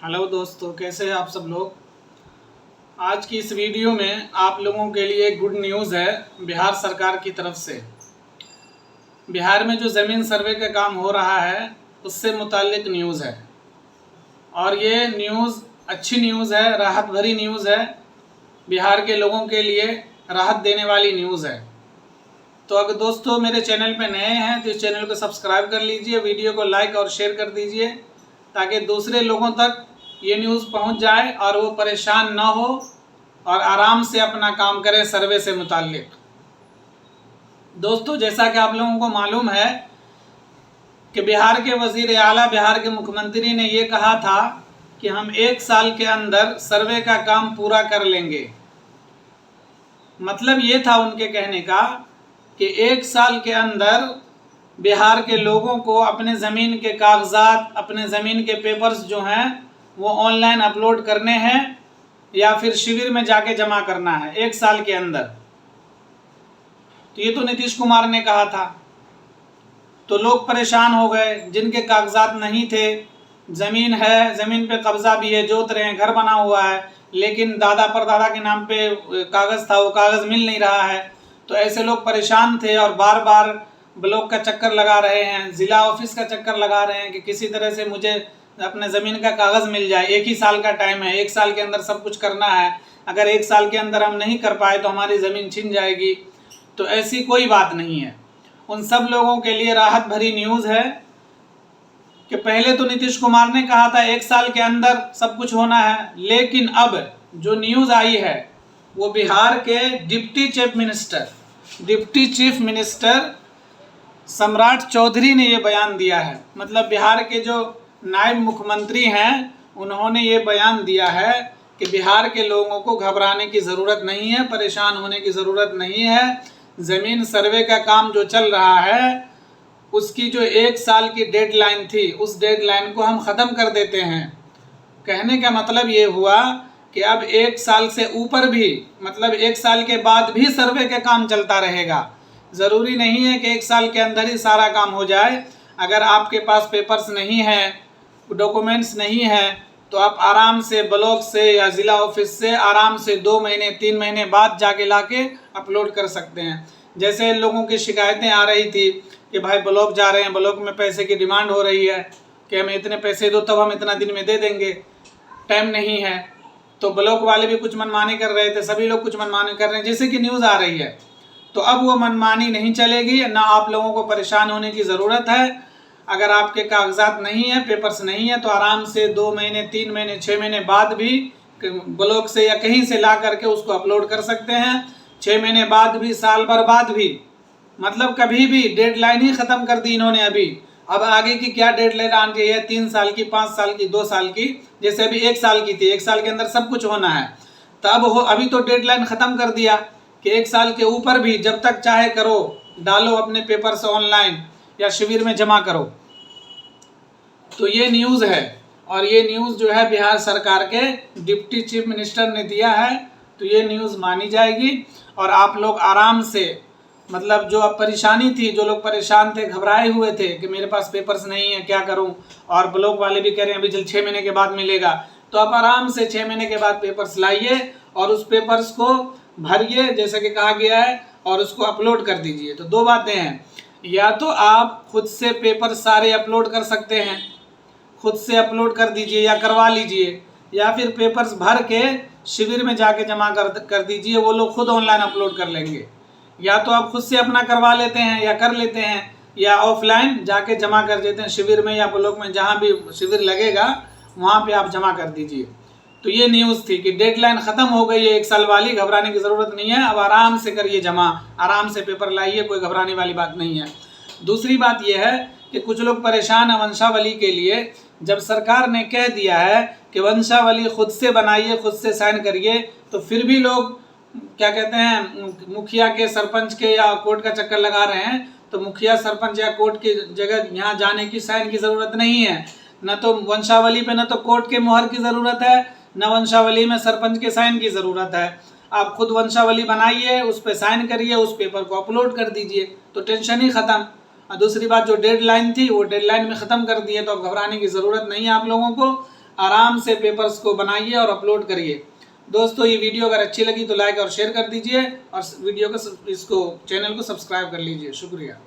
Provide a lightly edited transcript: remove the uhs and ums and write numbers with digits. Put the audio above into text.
Hello दोस्तों, कैसे हैं आप सब लोग। आज की इस वीडियो में आप लोगों के लिए गुड न्यूज़ है बिहार सरकार की तरफ से। बिहार में जो ज़मीन सर्वे का काम हो रहा है उससे मुताल्लिक न्यूज़ है और ये न्यूज़ अच्छी न्यूज़ है, राहत भरी न्यूज़ है। बिहार के लोगों के लिए राहत देने वाली न्यूज़ है। तो अगर दोस्तों मेरे चैनल पे नए हैं तो इस चैनल को सब्सक्राइब कर लीजिए, वीडियो को लाइक और शेयर कर दीजिए ताकि दूसरे लोगों तक ये न्यूज़ पहुंच जाए और वो परेशान ना हो और आराम से अपना काम करें सर्वे से मुताल्लिक। दोस्तों, जैसा कि आप लोगों को मालूम है कि बिहार के वज़ीर आला, बिहार के मुख्यमंत्री ने ये कहा था कि हम 1 साल के अंदर सर्वे का काम पूरा कर लेंगे। मतलब ये था उनके कहने का कि 1 साल के अंदर बिहार के लोगों को अपने ज़मीन के कागजात, अपने ज़मीन के पेपर्स जो हैं वो ऑनलाइन अपलोड करने हैं या फिर शिविर में जाके जमा करना है 1 साल के अंदर। तो ये तो नीतीश कुमार ने कहा था। तो लोग परेशान हो गए, जिनके कागजात नहीं थे, ज़मीन है, ज़मीन पे कब्ज़ा भी है, जोत रहे हैं, घर बना हुआ है, लेकिन दादा परदादा के नाम पे कागज़ था, वो कागज़ मिल नहीं रहा है। तो ऐसे लोग परेशान थे और बार बार ब्लॉक का चक्कर लगा रहे हैं, ज़िला ऑफिस का चक्कर लगा रहे हैं कि किसी तरह से मुझे अपने ज़मीन का कागज़ मिल जाए। 1 ही साल का टाइम है, 1 साल के अंदर सब कुछ करना है। अगर 1 साल के अंदर हम नहीं कर पाए तो हमारी ज़मीन छिन जाएगी। तो ऐसी कोई बात नहीं है। उन सब लोगों के लिए राहत भरी न्यूज़ है कि पहले तो नीतीश कुमार ने कहा था 1 साल के अंदर सब कुछ होना है, लेकिन अब जो न्यूज़ आई है वो बिहार के डिप्टी चीफ मिनिस्टर सम्राट चौधरी ने ये बयान दिया है। मतलब बिहार के जो नायब मुख्यमंत्री हैं उन्होंने ये बयान दिया है कि बिहार के लोगों को घबराने की ज़रूरत नहीं है, परेशान होने की ज़रूरत नहीं है। ज़मीन सर्वे का काम जो चल रहा है उसकी जो 1 साल की डेडलाइन थी उस डेडलाइन को हम ख़त्म कर देते हैं। कहने का मतलब ये हुआ कि अब 1 साल से ऊपर भी, मतलब 1 साल के बाद भी सर्वे का काम चलता रहेगा। ज़रूरी नहीं है कि 1 साल के अंदर ही सारा काम हो जाए। अगर आपके पास पेपर्स नहीं हैं, डॉक्यूमेंट्स नहीं हैं, तो आप आराम से ब्लॉक से या ज़िला ऑफिस से आराम से 2 महीने 3 महीने बाद जाके लाके अपलोड कर सकते हैं। जैसे लोगों की शिकायतें आ रही थी कि भाई ब्लॉक जा रहे हैं, ब्लॉक में पैसे की डिमांड हो रही है कि हमें इतने पैसे दो तब हम इतना दिन में दे देंगे, टाइम नहीं है। तो ब्लॉक वाले भी कुछ मनमानी कर रहे थे, सभी लोग कुछ मनमानी कर रहे हैं, जैसे कि न्यूज़ आ रही है। तो अब वो मनमानी नहीं चलेगी, ना आप लोगों को परेशान होने की ज़रूरत है। अगर आपके कागजात नहीं है, पेपर्स नहीं है, तो आराम से 2 महीने 3 महीने 6 महीने बाद भी ब्लॉक से या कहीं से ला करके उसको अपलोड कर सकते हैं। 6 महीने बाद भी, साल भर बाद भी, मतलब कभी भी। डेडलाइन ही ख़त्म कर दी इन्होंने अभी। अब आगे की क्या डेडलाइन आनी चाहिए, 3 साल की, 5 साल की, 2 साल की, जैसे अभी 1 साल की थी। 1 साल के अंदर सब कुछ होना है। तब अभी तो डेडलाइन ख़त्म कर दिया कि 1 साल के ऊपर भी जब तक चाहे करो, डालो अपने पेपर से ऑनलाइन या शिविर में जमा करो। तो ये न्यूज़ है और ये न्यूज़ जो है बिहार सरकार के डिप्टी चीफ मिनिस्टर ने दिया है। तो ये न्यूज़ मानी जाएगी और आप लोग आराम से, मतलब जो अब परेशानी थी, जो लोग परेशान थे, घबराए हुए थे कि मेरे पास पेपर्स नहीं है, क्या करूं, और ब्लॉक वाले भी कह रहे हैं अभी जल्द 6 महीने के बाद मिलेगा, तो आप आराम से 6 महीने के बाद पेपर्स लाइए और उस पेपर्स को भरिए जैसे कि कहा गया है और उसको अपलोड कर दीजिए। तो 2 बातें हैं, या तो आप खुद से पेपर सारे अपलोड कर सकते हैं, खुद से अपलोड कर दीजिए या करवा लीजिए, या फिर पेपर्स भर के शिविर में जाके जमा कर दीजिए, वो लोग खुद ऑनलाइन अपलोड कर लेंगे। या तो आप खुद से अपना करवा लेते हैं या कर लेते हैं, या ऑफलाइन जाके जमा कर देते हैं शिविर में या ब्लॉक में, जहाँ भी शिविर लगेगा वहाँ पे आप जमा कर दीजिए। तो ये न्यूज़ थी कि डेडलाइन ख़त्म हो गई है 1 साल वाली, घबराने की ज़रूरत नहीं है। अब आराम से करिए जमा, आराम से पेपर लाइए, कोई घबराने वाली बात नहीं है। दूसरी बात यह है कि कुछ लोग परेशान हैं वंशावली के लिए। जब सरकार ने कह दिया है कि वंशावली खुद से बनाइए, खुद से साइन करिए, तो फिर भी लोग क्या कहते हैं, मुखिया के, सरपंच के या कोर्ट का चक्कर लगा रहे हैं। तो मुखिया, सरपंच या कोर्ट की जगह यहाँ जाने की, साइन की ज़रूरत नहीं है। न तो वंशावली पे न तो कोर्ट के मोहर की ज़रूरत है, न वंशावली में सरपंच के साइन की ज़रूरत है। आप खुद वंशावली बनाइए, उस पर साइन करिए, उस पेपर को अपलोड कर दीजिए, तो टेंशन ही ख़त्म। और दूसरी बात, जो डेडलाइन थी वो डेडलाइन में ख़त्म कर दी है, तो अब घबराने की ज़रूरत नहीं है आप लोगों को। आराम से पेपर्स को बनाइए और अपलोड करिए। दोस्तों ये वीडियो अगर अच्छी लगी तो लाइक और शेयर कर दीजिए और वीडियो को चैनल को सब्सक्राइब कर लीजिए। शुक्रिया।